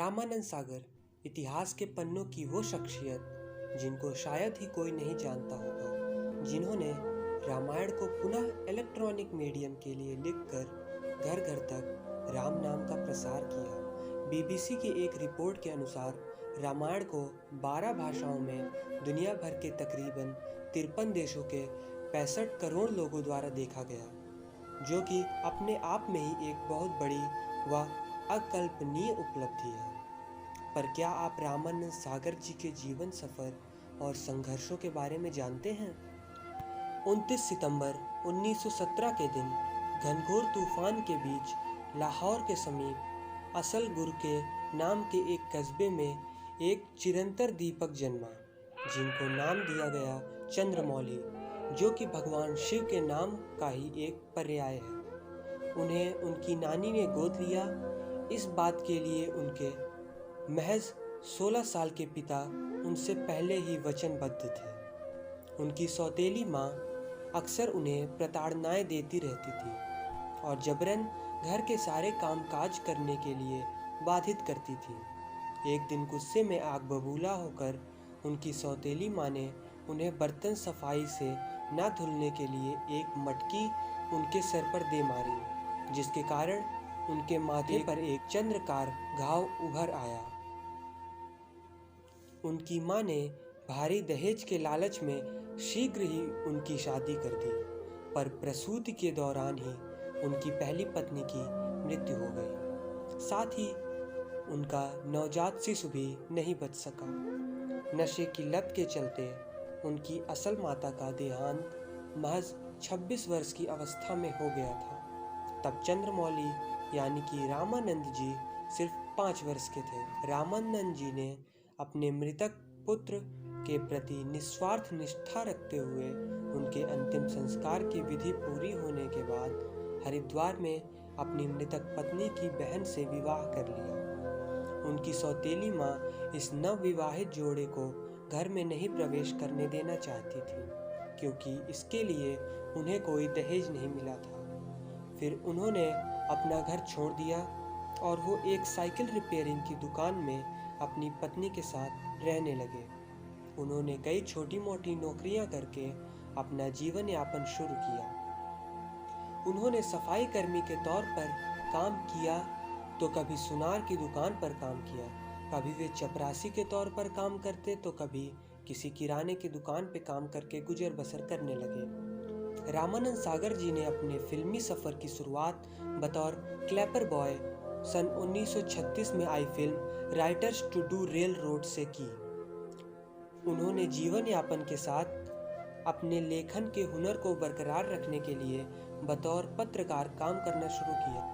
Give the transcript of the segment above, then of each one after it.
रामानंद सागर इतिहास के पन्नों की वो शख्सियत जिनको शायद ही कोई नहीं जानता होगा, जिन्होंने रामायण को पुनः इलेक्ट्रॉनिक मीडियम के लिए लिखकर घर घर तक राम नाम का प्रसार किया। बीबीसी की एक रिपोर्ट के अनुसार रामायण को 12 भाषाओं में दुनिया भर के तकरीबन 53 देशों के 65 करोड़ लोगों द्वारा देखा गया, जो कि अपने आप में ही एक बहुत बड़ी व अकल्पनीय उपलब्धि है। पर क्या आप रामानंद सागर जी के जीवन सफर और संघर्षों के बारे में जानते हैं? 29 सितंबर 1917 के दिन घनघोर तूफान के बीच लाहौर के समीप असलगुर के नाम के एक कस्बे में एक चिरंतर दीपक जन्मा, जिनको नाम दिया गया चंद्रमौली, जो कि भगवान शिव के नाम का ही एक पर्याय है। उन्हें उनकी नानी ने गोद लिया। इस बात के लिए उनके महज 16 साल के पिता उनसे पहले ही वचनबद्ध थे। उनकी सौतेली माँ अक्सर उन्हें प्रताड़नाएं देती रहती थी और जबरन घर के सारे कामकाज करने के लिए बाधित करती थी। एक दिन गुस्से में आग बबूला होकर उनकी सौतेली माँ ने उन्हें बर्तन सफाई से न धुलने के लिए एक मटकी उनके सर पर दे मारी, जिसके कारण उनके माथे पर एक चंद्रकार घाव उभर आया। उनकी माँ ने भारी दहेज के लालच में शीघ्र ही उनकी शादी कर दी, पर प्रसूति के दौरान ही उनकी पहली पत्नी की मृत्यु हो गई। साथ ही उनका नवजात शिशु भी नहीं बच सका। नशे की लत के चलते उनकी असल माता का देहांत महज 26 वर्ष की अवस्था में हो गया था। तब चंद्रमौली यानी कि रामानंद जी सिर्फ 5 वर्ष के थे। रामानंद जी ने अपने मृतक पुत्र के प्रति निस्वार्थ निष्ठा रखते हुए उनके अंतिम संस्कार की विधि पूरी होने के बाद हरिद्वार में अपनी मृतक पत्नी की बहन से विवाह कर लिया। उनकी सौतेली माँ इस नवविवाहित जोड़े को घर में नहीं प्रवेश करने देना चाहती थी, क्योंकि इसके लिए उन्हें कोई दहेज नहीं मिला था। फिर उन्होंने अपना घर छोड़ दिया और वो एक साइकिल रिपेयरिंग की दुकान में अपनी पत्नी के साथ रहने लगे। उन्होंने कई छोटी मोटी नौकरियां करके अपना जीवन यापन शुरू किया। उन्होंने सफाई कर्मी के तौर पर काम किया तो कभी सुनार की दुकान पर काम किया, कभी वे चपरासी के तौर पर काम करते तो कभी किसी किराने की दुकान पे काम करके गुजर बसर करने लगे। रामानंद सागर जी ने अपने फिल्मी सफ़र की शुरुआत बतौर क्लैपर बॉय सन 1936 में आई फिल्म राइटर्स टू डू रेल रोड से की। उन्होंने जीवन यापन के साथ अपने लेखन के हुनर को बरकरार रखने के लिए बतौर पत्रकार काम करना शुरू किया।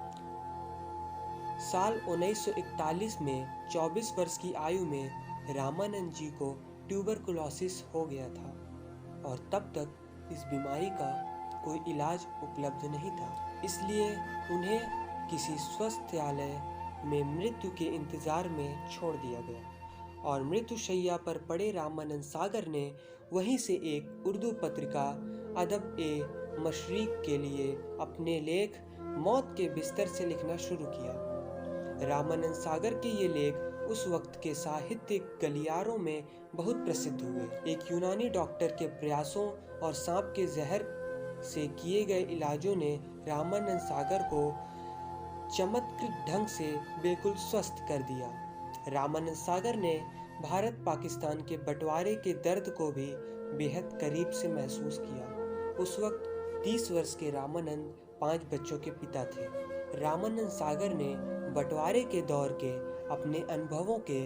साल 1941 में 24 वर्ष की आयु में रामानंद जी को ट्यूबरकुलोसिस हो गया था और तब तक इस बीमारी का कोई इलाज उपलब्ध नहीं था। इसलिए उन्हें किसी स्वास्थ्यालय में मृत्यु के इंतजार में छोड़ दिया गया और मृत्युशैया पर पड़े रामानंद सागर ने वहीं से एक उर्दू पत्रिका अदब ए मशरिक के लिए अपने लेख मौत के बिस्तर से लिखना शुरू किया। रामानंद सागर के ये लेख उस वक्त के साहित्यिक गलियारों में बहुत प्रसिद्ध हुए। एक यूनानी डॉक्टर के प्रयासों और सांप के जहर से किए गए इलाजों ने रामानंद सागर को चमत्कृत ढंग से बिल्कुल स्वस्थ कर दिया। रामानंद सागर ने भारत पाकिस्तान के बंटवारे के दर्द को भी बेहद करीब से महसूस किया। उस वक्त 30 वर्ष के रामानंद 5 बच्चों के पिता थे। रामानंद सागर ने बंटवारे के दौर के अपने अनुभवों के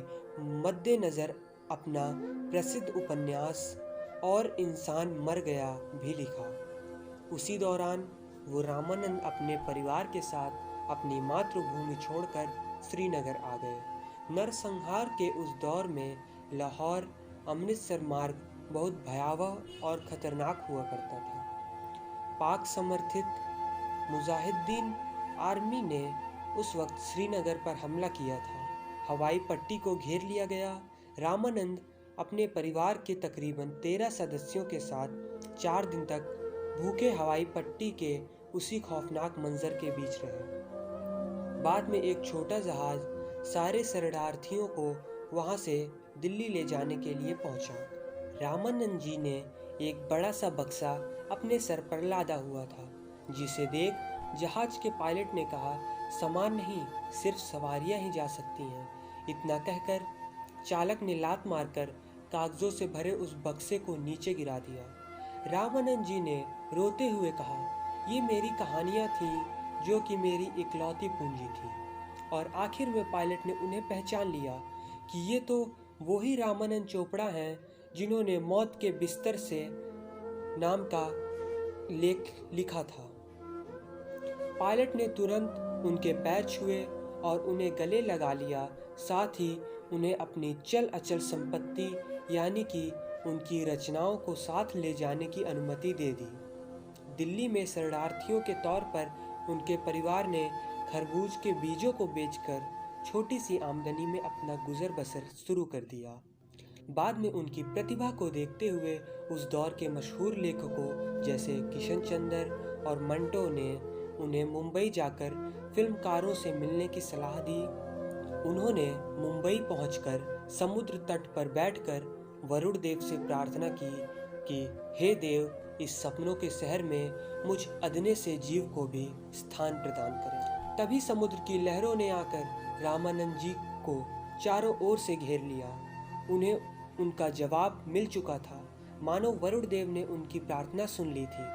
मद्देनज़र अपना प्रसिद्ध उपन्यास और इंसान मर गया भी लिखा। उसी दौरान वो रामानंद अपने परिवार के साथ अपनी मातृभूमि छोड़कर श्रीनगर आ गए। नरसंहार के उस दौर में लाहौर अमृतसर मार्ग बहुत भयावह और ख़तरनाक हुआ करता था। पाक समर्थित मुजाहिदीन आर्मी ने उस वक्त श्रीनगर पर हमला किया था। हवाई पट्टी को घेर लिया गया। रामानंद अपने परिवार के तकरीबन 13 सदस्यों के साथ 4 दिन तक भूखे हवाई पट्टी के उसी खौफनाक मंजर के बीच रहे। बाद में एक छोटा जहाज सारे शरणार्थियों को वहां से दिल्ली ले जाने के लिए पहुंचा। रामानंद जी ने एक बड़ा सा बक्सा अपने सर पर लादा हुआ था, जिसे देख जहाज के पायलट ने कहा, सामान नहीं, सिर्फ सवारियां ही जा सकती हैं। इतना कहकर चालक ने लात मारकर कागजों से भरे उस बक्से को नीचे गिरा दिया। रामानंद जी ने रोते हुए कहा, ये मेरी कहानियां थीं जो कि मेरी इकलौती पूंजी थी। और आखिर में पायलट ने उन्हें पहचान लिया कि ये तो वही रामानंद चोपड़ा हैं जिन्होंने मौत के बिस्तर से नाम का लेख लिखा था। पायलट ने तुरंत उनके पैर छुए और उन्हें गले लगा लिया, साथ ही उन्हें अपनी चल अचल संपत्ति यानी कि उनकी रचनाओं को साथ ले जाने की अनुमति दे दी। दिल्ली में शरणार्थियों के तौर पर उनके परिवार ने खरबूज के बीजों को बेचकर छोटी सी आमदनी में अपना गुजर बसर शुरू कर दिया। बाद में उनकी प्रतिभा को देखते हुए उस दौर के मशहूर लेखकों जैसे किशन चंद्र और मंटो ने उन्हें मुंबई जाकर फिल्मकारों से मिलने की सलाह दी। उन्होंने मुंबई पहुंचकर समुद्र तट पर बैठकर वरुण देव से प्रार्थना की कि हे देव, इस सपनों के शहर में मुझ अदने से जीव को भी स्थान प्रदान करें। तभी समुद्र की लहरों ने आकर रामानंद जी को चारों ओर से घेर लिया। उन्हें उनका जवाब मिल चुका था, मानो वरुण देव ने उनकी प्रार्थना सुन ली थी।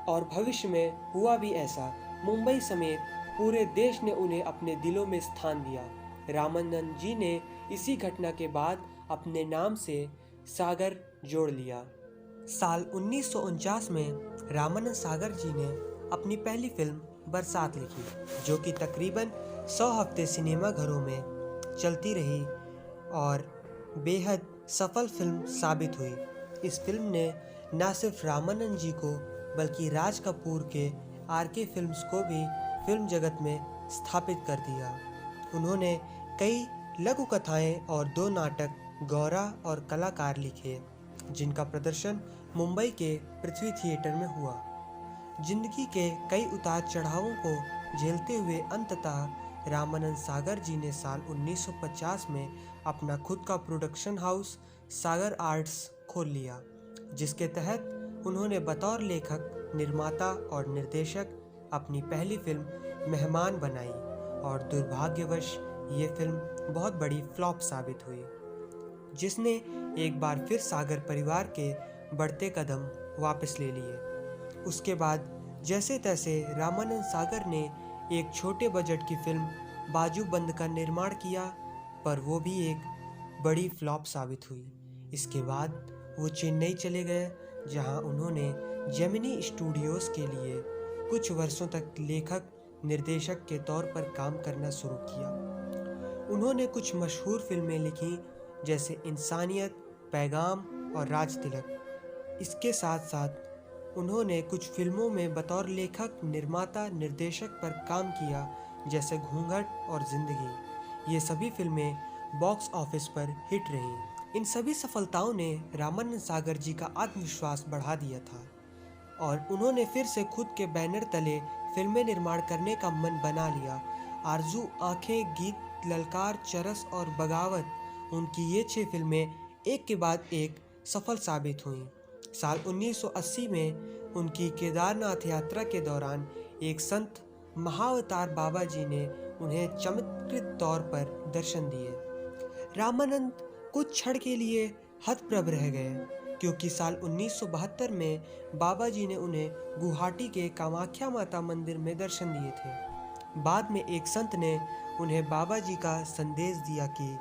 और भविष्य में हुआ भी ऐसा। मुंबई समेत पूरे देश ने उन्हें अपने दिलों में स्थान दिया। रामानंद जी ने इसी घटना के बाद अपने नाम से सागर जोड़ लिया। साल 1949 में रामानंद सागर जी ने अपनी पहली फिल्म बरसात लिखी, जो कि तकरीबन 100 हफ्ते सिनेमा घरों में चलती रही और बेहद सफल फिल्म साबित हुई। इस फिल्म ने न सिर्फ रामानंद जी को बल्कि राज कपूर के आरके फिल्म्स को भी फिल्म जगत में स्थापित कर दिया। उन्होंने कई लघु कथाएं और 2 नाटक गौरा और कलाकार लिखे, जिनका प्रदर्शन मुंबई के पृथ्वी थिएटर में हुआ। जिंदगी के कई उतार चढ़ावों को झेलते हुए अंततः रामानंद सागर जी ने साल 1950 में अपना खुद का प्रोडक्शन हाउस सागर आर्ट्स खोल लिया, जिसके तहत उन्होंने बतौर लेखक, निर्माता और निर्देशक अपनी पहली फिल्म मेहमान बनाई। और दुर्भाग्यवश ये फिल्म बहुत बड़ी फ्लॉप साबित हुई, जिसने एक बार फिर सागर परिवार के बढ़ते कदम वापस ले लिए। उसके बाद जैसे तैसे रामानंद सागर ने एक छोटे बजट की फिल्म बाजूबंद का निर्माण किया, पर वो भी एक बड़ी फ्लॉप साबित हुई। इसके बाद वो चेन्नई चले गए, जहां उन्होंने जेमिनी स्टूडियोज के लिए कुछ वर्षों तक लेखक निर्देशक के तौर पर काम करना शुरू किया। उन्होंने कुछ मशहूर फिल्में लिखी, जैसे इंसानियत, पैगाम और राज तिलक। इसके साथ साथ उन्होंने कुछ फिल्मों में बतौर लेखक, निर्माता, निर्देशक पर काम किया, जैसे घूंघट और जिंदगी। ये सभी फिल्में बॉक्स ऑफिस पर हिट रहीं। इन सभी सफलताओं ने रामानंद सागर जी का आत्मविश्वास बढ़ा दिया था और उन्होंने फिर से खुद के बैनर तले फिल्में निर्माण करने का मन बना लिया। आरजू, आंखें, गीत, ललकार, चरस और बगावत, उनकी ये 6 फिल्में एक के बाद एक सफल साबित हुईं। साल 1980 में उनकी केदारनाथ यात्रा के दौरान एक संत महाअवतार बाबा जी ने उन्हें चमत्कृत तौर पर दर्शन दिए। रामानंद कुछ क्षण के लिए हतप्रभ रह गए, क्योंकि साल 1972 में बाबा जी ने उन्हें गुवाहाटी के कामाख्या माता मंदिर में दर्शन दिए थे। बाद में एक संत ने उन्हें बाबा जी का संदेश दिया कि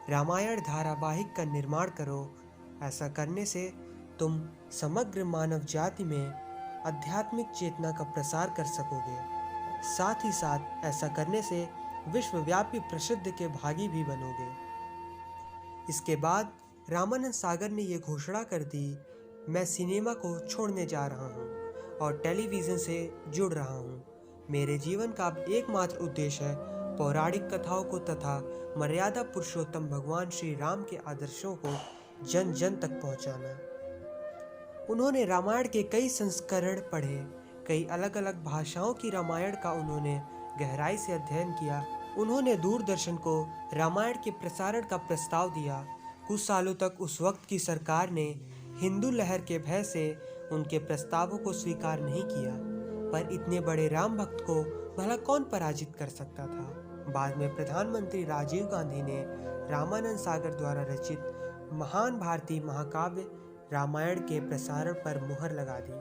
रामायण धारावाहिक का निर्माण करो। ऐसा करने से तुम समग्र मानव जाति में आध्यात्मिक चेतना का प्रसार कर सकोगे। साथ ही साथ ऐसा करने से विश्वव्यापी प्रसिद्ध के भागी भी बनोगे। इसके बाद रामानंद सागर ने ये घोषणा कर दी, मैं सिनेमा को छोड़ने जा रहा हूँ और टेलीविज़न से जुड़ रहा हूँ। मेरे जीवन का अब एकमात्र उद्देश्य है पौराणिक कथाओं को तथा मर्यादा पुरुषोत्तम भगवान श्री राम के आदर्शों को जन जन तक पहुँचाना। उन्होंने रामायण के कई संस्करण पढ़े, कई अलग अलग भाषाओं की रामायण का उन्होंने गहराई से अध्ययन किया। उन्होंने दूरदर्शन को रामायण के प्रसारण का प्रस्ताव दिया। कुछ सालों तक उस वक्त की सरकार ने हिंदू लहर के भय से उनके प्रस्तावों को स्वीकार नहीं किया, पर इतने बड़े राम भक्त को भला कौन पराजित कर सकता था। बाद में प्रधानमंत्री राजीव गांधी ने रामानंद सागर द्वारा रचित महान भारतीय महाकाव्य रामायण के प्रसारण पर मुहर लगा दी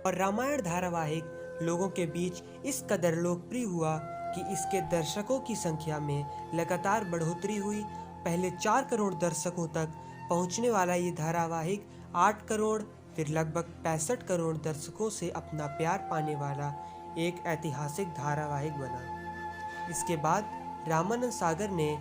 और रामायण धारावाहिक लोगों के बीच इस कदर लोकप्रिय हुआ कि इसके दर्शकों की संख्या में लगातार बढ़ोतरी हुई। पहले 4 करोड़ दर्शकों तक पहुंचने वाला ये धारावाहिक 8 करोड़, फिर लगभग 65 करोड़ दर्शकों से अपना प्यार पाने वाला एक ऐतिहासिक धारावाहिक बना। इसके बाद रामानंद सागर ने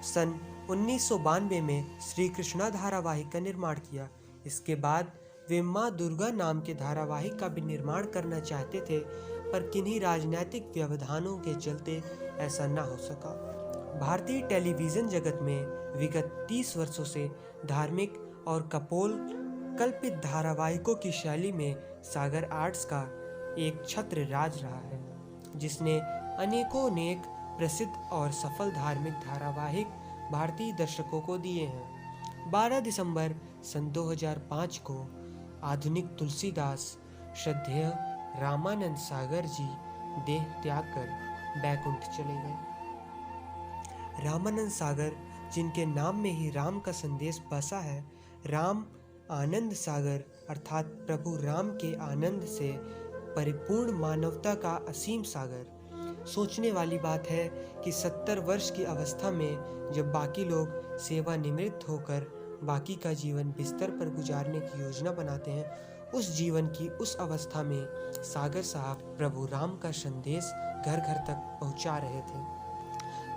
सन 1992 में श्री कृष्णा धारावाहिक का निर्माण किया। इसके बाद वे माँ दुर्गा नाम के धारावाहिक का भी निर्माण करना चाहते थे, पर किन्हीं राजनीतिक व्यवधानों के चलते ऐसा न हो सका। भारतीय टेलीविज़न जगत में विगत 30 वर्षों से धार्मिक और कपोल कल्पित धारावाहिकों की शैली में सागर आर्ट्स का एक छत्र राज रहा है, जिसने अनेक प्रसिद्ध और सफल धार्मिक धारावाहिक भारतीय दर्शकों को दिए हैं। 12 दिसंबर सन 2005 को आधुनिक तुलसीदास श्रद्धेय रामानंद सागर जी देह त्याग कर बैकुंठ चले गए। रामानंद सागर, जिनके नाम में ही राम का संदेश बसा है, राम आनंद सागर अर्थात प्रभु राम के आनंद से परिपूर्ण मानवता का असीम सागर। सोचने वाली बात है कि 70 वर्ष की अवस्था में जब बाकी लोग सेवानिवृत्त होकर बाकी का जीवन बिस्तर पर गुजारने की योजना बनाते हैं, उस जीवन की उस अवस्था में सागर साहब प्रभु राम का संदेश घर घर तक पहुंचा रहे थे।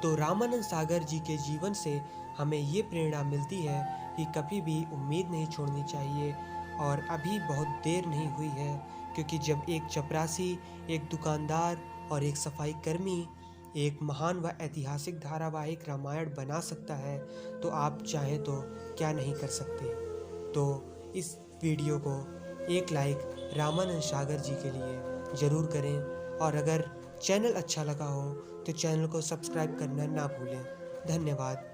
तो रामानंद सागर जी के जीवन से हमें ये प्रेरणा मिलती है कि कभी भी उम्मीद नहीं छोड़नी चाहिए और अभी बहुत देर नहीं हुई है, क्योंकि जब एक चपरासी, एक दुकानदार और एक सफाई कर्मी एक महान व ऐतिहासिक धारावाहिक रामायण बना सकता है, तो आप चाहें तो क्या नहीं कर सकते। तो इस वीडियो को एक लाइक रामानंद सागर जी के लिए ज़रूर करें, और अगर चैनल अच्छा लगा हो तो चैनल को सब्सक्राइब करना ना भूलें। धन्यवाद।